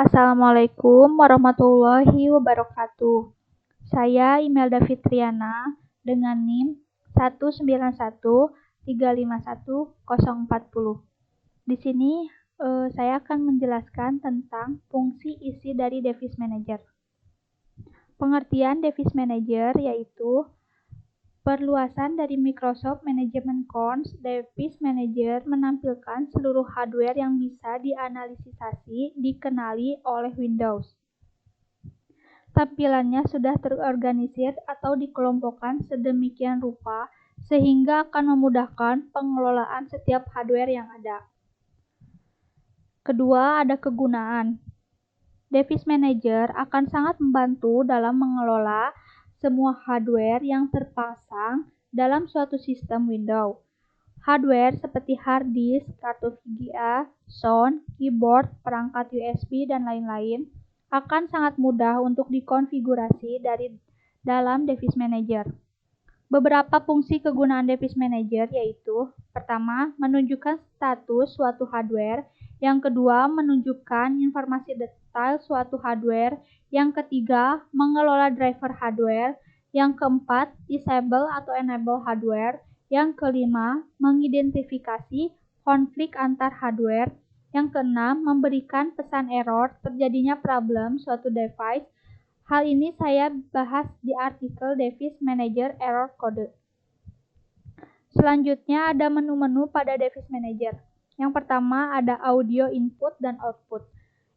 Assalamualaikum warahmatullahi wabarakatuh. Saya Imelda Fitriana dengan NIM 191351040. Di sini saya akan menjelaskan tentang fungsi isi dari Device Manager. Pengertian Device Manager yaitu perluasan dari Microsoft Management Cons. Device Manager menampilkan seluruh hardware yang bisa dianalisisasi dikenali oleh Windows. Tampilannya sudah terorganisir atau dikelompokkan sedemikian rupa sehingga akan memudahkan pengelolaan setiap hardware yang ada. Kedua, ada kegunaan. Device Manager akan sangat membantu dalam mengelola semua hardware yang terpasang dalam suatu sistem Windows. Hardware seperti hard disk, kartu VGA, sound, keyboard, perangkat USB, dan lain-lain akan sangat mudah untuk dikonfigurasi dari dalam Device Manager. Beberapa fungsi kegunaan Device Manager yaitu: pertama, menunjukkan status suatu hardware; yang kedua, menunjukkan informasi detail suatu hardware; yang ketiga, mengelola driver hardware; yang keempat, disable atau enable hardware; yang kelima, mengidentifikasi konflik antar hardware; yang keenam, memberikan pesan error terjadinya problem suatu device. Hal ini saya bahas di artikel Device Manager Error Code. Selanjutnya ada menu-menu pada Device Manager. Yang pertama ada audio input dan output.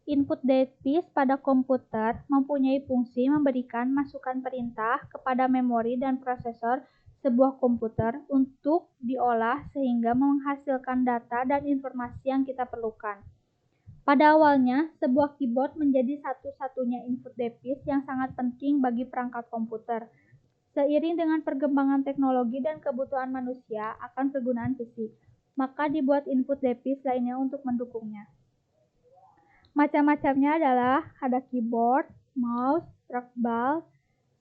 Input device pada komputer mempunyai fungsi memberikan masukan perintah kepada memori dan prosesor sebuah komputer untuk diolah sehingga menghasilkan data dan informasi yang kita perlukan. Pada awalnya, sebuah keyboard menjadi satu-satunya input device yang sangat penting bagi perangkat komputer. Seiring dengan perkembangan teknologi dan kebutuhan manusia akan kegunaan fisik, maka dibuat input device lainnya untuk mendukungnya. Macam-macamnya adalah ada keyboard, mouse, trackball,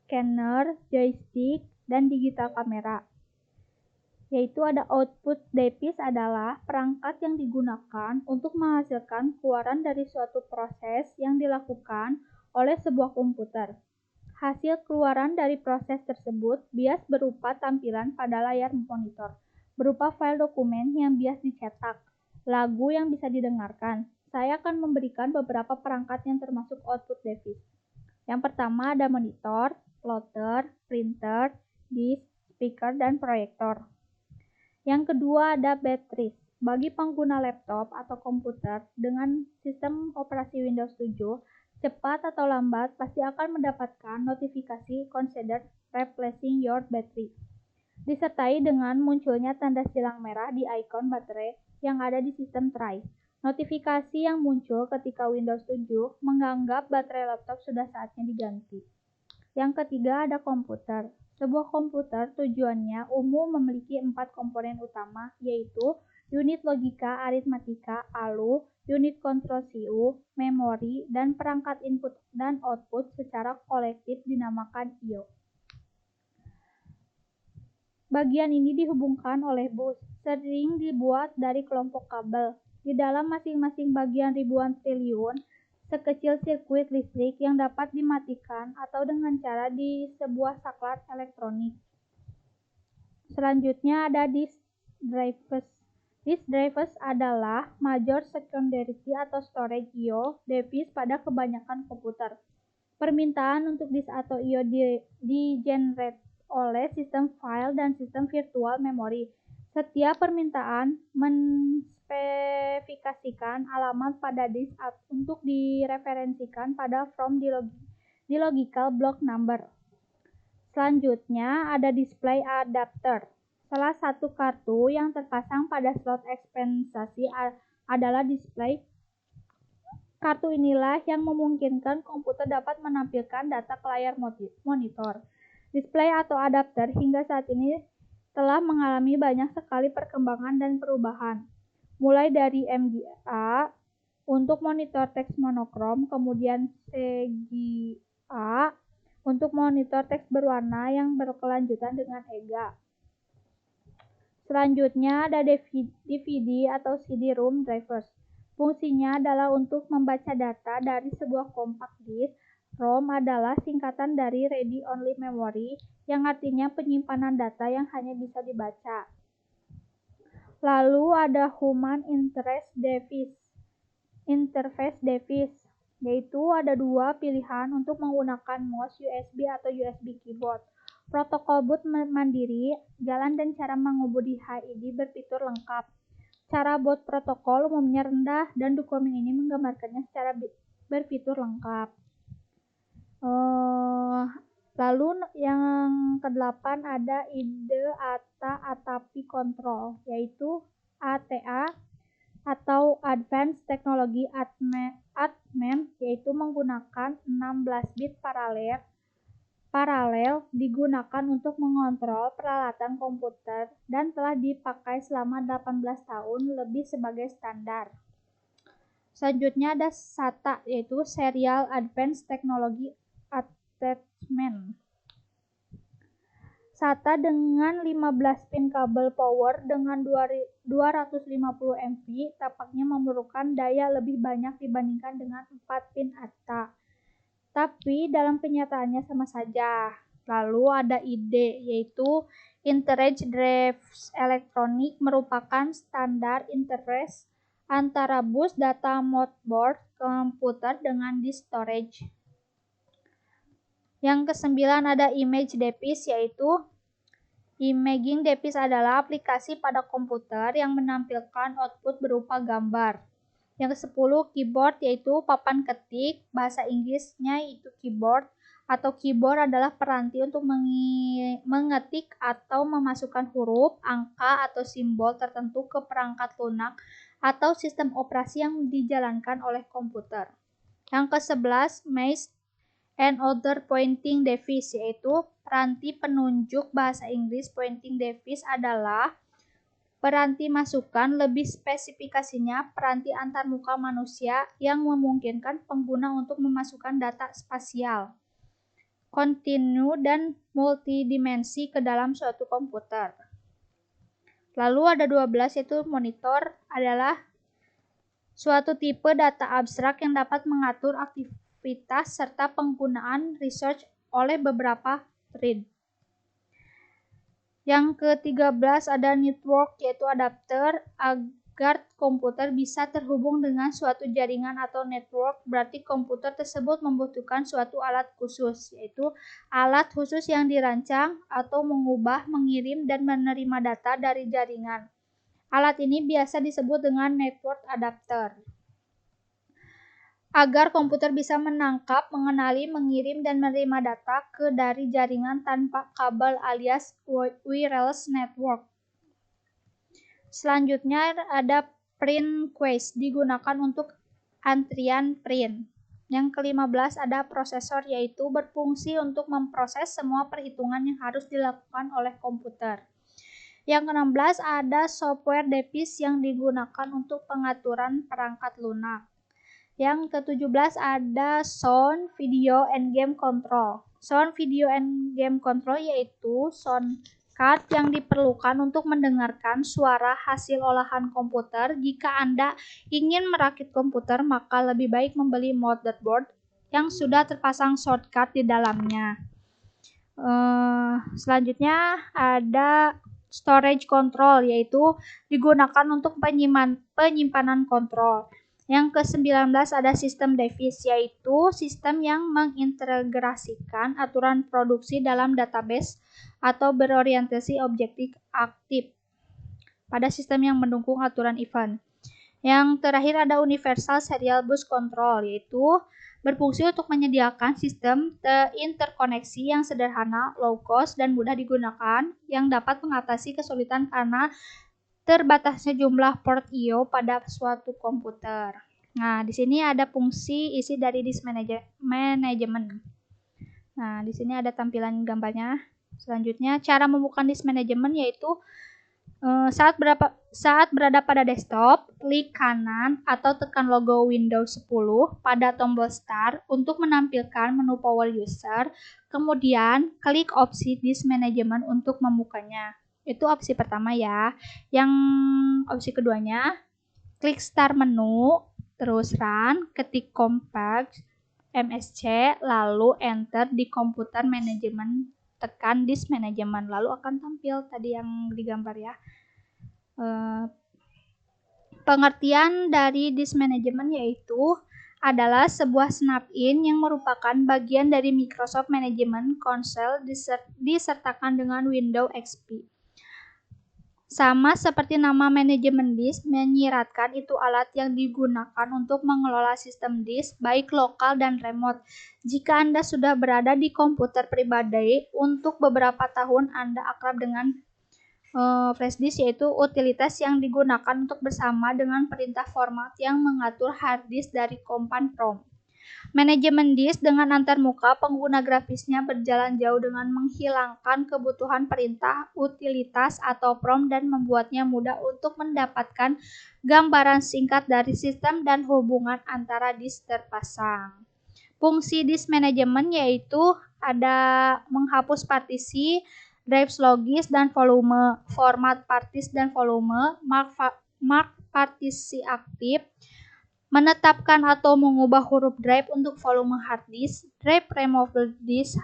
scanner, joystick, dan digital kamera. Yaitu ada output device adalah perangkat yang digunakan untuk menghasilkan keluaran dari suatu proses yang dilakukan oleh sebuah komputer. Hasil keluaran dari proses tersebut bias berupa tampilan pada layar monitor, berupa file dokumen yang bias dicetak, lagu yang bisa didengarkan. Saya akan memberikan beberapa perangkat yang termasuk output device. Yang pertama ada monitor, plotter, printer, disk, speaker, dan proyektor. Yang kedua ada batteries. Bagi pengguna laptop atau komputer dengan sistem operasi Windows 7, cepat atau lambat pasti akan mendapatkan notifikasi consider replacing your battery, disertai dengan munculnya tanda silang merah di ikon baterai yang ada di sistem tray. Notifikasi yang muncul ketika Windows 7 menganggap baterai laptop sudah saatnya diganti. Yang ketiga ada komputer. Sebuah komputer tujuannya umum memiliki 4 komponen utama, yaitu unit logika aritmatika ALU, unit kontrol CU, memori, dan perangkat input dan output secara kolektif dinamakan I/O. Bagian ini dihubungkan oleh bus, sering dibuat dari kelompok kabel. Di dalam masing-masing bagian ribuan triliun sekecil sirkuit listrik yang dapat dimatikan atau dengan cara di sebuah saklar elektronik. Selanjutnya ada disk drivers. Disk drivers adalah major secondary atau storage I/O device pada kebanyakan komputer. Permintaan untuk disk atau I/O di-generate oleh sistem file dan sistem virtual memory. Setiap permintaan menspesifikasikan alamat pada disk untuk direferensikan pada from di logical block number. Selanjutnya ada display adapter. Salah satu kartu yang terpasang pada slot ekspensasi adalah display. Kartu inilah yang memungkinkan komputer dapat menampilkan data ke layar monitor. Display atau adapter hingga saat ini telah mengalami banyak sekali perkembangan dan perubahan. Mulai dari MGA untuk monitor teks monokrom, kemudian CGA untuk monitor teks berwarna yang berkelanjutan dengan EGA. Selanjutnya ada DVD atau CD-ROM drivers. Fungsinya adalah untuk membaca data dari sebuah compact disk. ROM adalah singkatan dari Read Only Memory, yang artinya penyimpanan data yang hanya bisa dibaca. Lalu ada Human Interface Device, yaitu ada dua pilihan untuk menggunakan mouse, USB atau USB keyboard. Protokol boot mandiri, jalan dan cara mengemudi HID berfitur lengkap. Cara boot protokol umumnya rendah dan dokumen ini menggambarkannya secara berfitur lengkap. Lalu yang ke-8 ada IDE ATA ATAPI Control, yaitu ATA atau Advanced Technology Attachment, yaitu menggunakan 16 bit paralel digunakan untuk mengontrol peralatan komputer dan telah dipakai selama 18 tahun lebih sebagai standar. Selanjutnya ada SATA, yaitu Serial Advanced Technology Attachment. SATA dengan 15 pin kabel power dengan 250 mV tampaknya memerlukan daya lebih banyak dibandingkan dengan 4 pin ATA. Tapi dalam kenyataannya sama saja. Lalu ada IDE, yaitu Interface Drive Electronic, merupakan standar interface antara bus data motherboard komputer dengan disk storage. Yang ke-9 ada Image Device, yaitu Imaging Device adalah aplikasi pada komputer yang menampilkan output berupa gambar. Yang ke-10 Keyboard, yaitu papan ketik, bahasa Inggrisnya itu keyboard, atau keyboard adalah peranti untuk mengetik atau memasukkan huruf, angka, atau simbol tertentu ke perangkat lunak atau sistem operasi yang dijalankan oleh komputer. Yang ke-11 Mouse and Other Pointing Device, yaitu peranti penunjuk, bahasa Inggris pointing device adalah peranti masukan, lebih spesifikasinya peranti antarmuka manusia yang memungkinkan pengguna untuk memasukkan data spasial, kontinu dan multidimensi ke dalam suatu komputer. Lalu ada 12, yaitu monitor adalah suatu tipe data abstrak yang dapat mengatur aktivitas serta penggunaan research oleh beberapa thread. Yang ke-13 ada network, yaitu adapter agar komputer bisa terhubung dengan suatu jaringan atau network. Berarti komputer tersebut membutuhkan suatu alat khusus, yaitu alat khusus yang dirancang atau mengubah, mengirim, dan menerima data dari jaringan. Alat ini biasa disebut dengan network adapter. Agar komputer bisa menangkap, mengenali, mengirim, dan menerima data dari jaringan tanpa kabel alias wireless network. Selanjutnya ada print queue, digunakan untuk antrian print. Yang ke-15 ada prosesor, yaitu berfungsi untuk memproses semua perhitungan yang harus dilakukan oleh komputer. Yang ke-16 ada software device yang digunakan untuk pengaturan perangkat lunak. Yang ke-17 ada Sound, Video, and Game Control. Sound, Video, and Game Control yaitu sound card yang diperlukan untuk mendengarkan suara hasil olahan komputer. Jika Anda ingin merakit komputer, maka lebih baik membeli motherboard yang sudah terpasang sound card di dalamnya. Selanjutnya ada Storage Control, yaitu digunakan untuk penyimpanan kontrol. Yang ke-19 ada sistem device, yaitu sistem yang mengintegrasikan aturan produksi dalam database atau berorientasi objektif aktif pada sistem yang mendukung aturan event. Yang terakhir ada Universal Serial Bus Control, yaitu berfungsi untuk menyediakan sistem interkoneksi yang sederhana, low cost, dan mudah digunakan yang dapat mengatasi kesulitan karena terbatasnya jumlah port I/O pada suatu komputer. Nah, di sini ada fungsi isi dari disk management. Nah, di sini ada tampilan gambarnya. Selanjutnya, cara membuka disk management yaitu saat berada pada desktop, klik kanan atau tekan logo Windows 10 pada tombol Start untuk menampilkan menu Power User. Kemudian, klik opsi disk management untuk membukanya. Itu opsi pertama ya. Yang opsi keduanya, klik Start menu, terus Run, ketik Compact MSC, lalu Enter di komputer manajemen, tekan Disk Management, lalu akan tampil tadi yang digambar ya. Pengertian dari Disk Management yaitu adalah sebuah snap-in yang merupakan bagian dari Microsoft Management Console disertakan dengan Windows XP. Sama seperti nama manajemen disk menyiratkan, itu alat yang digunakan untuk mengelola sistem disk baik lokal dan remote. Jika Anda sudah berada di komputer pribadi, untuk beberapa tahun Anda akrab dengan flash disk, yaitu utilitas yang digunakan untuk bersama dengan perintah format yang mengatur hard disk dari command prompt. Manajemen disk dengan antarmuka pengguna grafisnya berjalan jauh dengan menghilangkan kebutuhan perintah, utilitas, atau prompt dan membuatnya mudah untuk mendapatkan gambaran singkat dari sistem dan hubungan antara disk terpasang. Fungsi disk management yaitu ada menghapus partisi, drive logis dan volume, format partisi dan volume, mark partisi aktif, menetapkan atau mengubah huruf drive untuk volume hard disk, drive removable disk,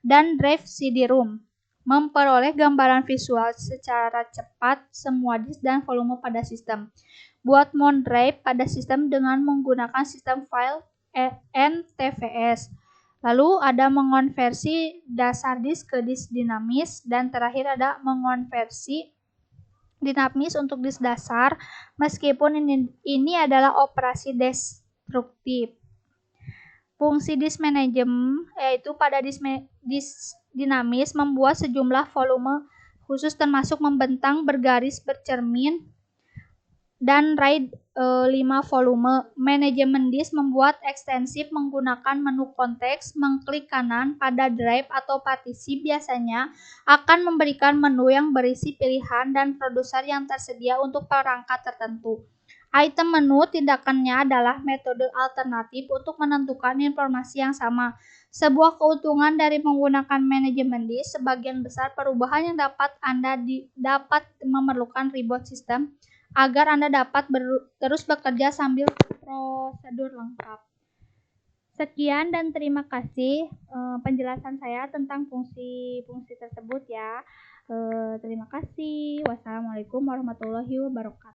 dan drive CD-ROM. Memperoleh gambaran visual secara cepat semua disk dan volume pada sistem. Buat mount drive pada sistem dengan menggunakan sistem file NTFS. Lalu ada mengonversi dasar disk ke disk dinamis, dan terakhir ada mengonversi dinamis untuk disk dasar, meskipun ini adalah operasi destruktif. Fungsi disk management yaitu pada disk dinamis membuat sejumlah volume khusus termasuk membentang, bergaris, bercermin, dan RAID 5 volume. Manajemen disk membuat ekstensif menggunakan menu konteks, mengklik kanan pada drive atau partisi biasanya akan memberikan menu yang berisi pilihan dan produser yang tersedia untuk perangkat tertentu. Item menu tindakannya adalah metode alternatif untuk menentukan informasi yang sama. Sebuah keuntungan dari menggunakan manajemen disk, sebagian besar perubahan yang dapat memerlukan reboot sistem agar Anda dapat terus bekerja sambil prosedur lengkap. Sekian dan terima kasih penjelasan saya tentang fungsi-fungsi tersebut ya. Terima kasih. Wassalamualaikum warahmatullahi wabarakatuh.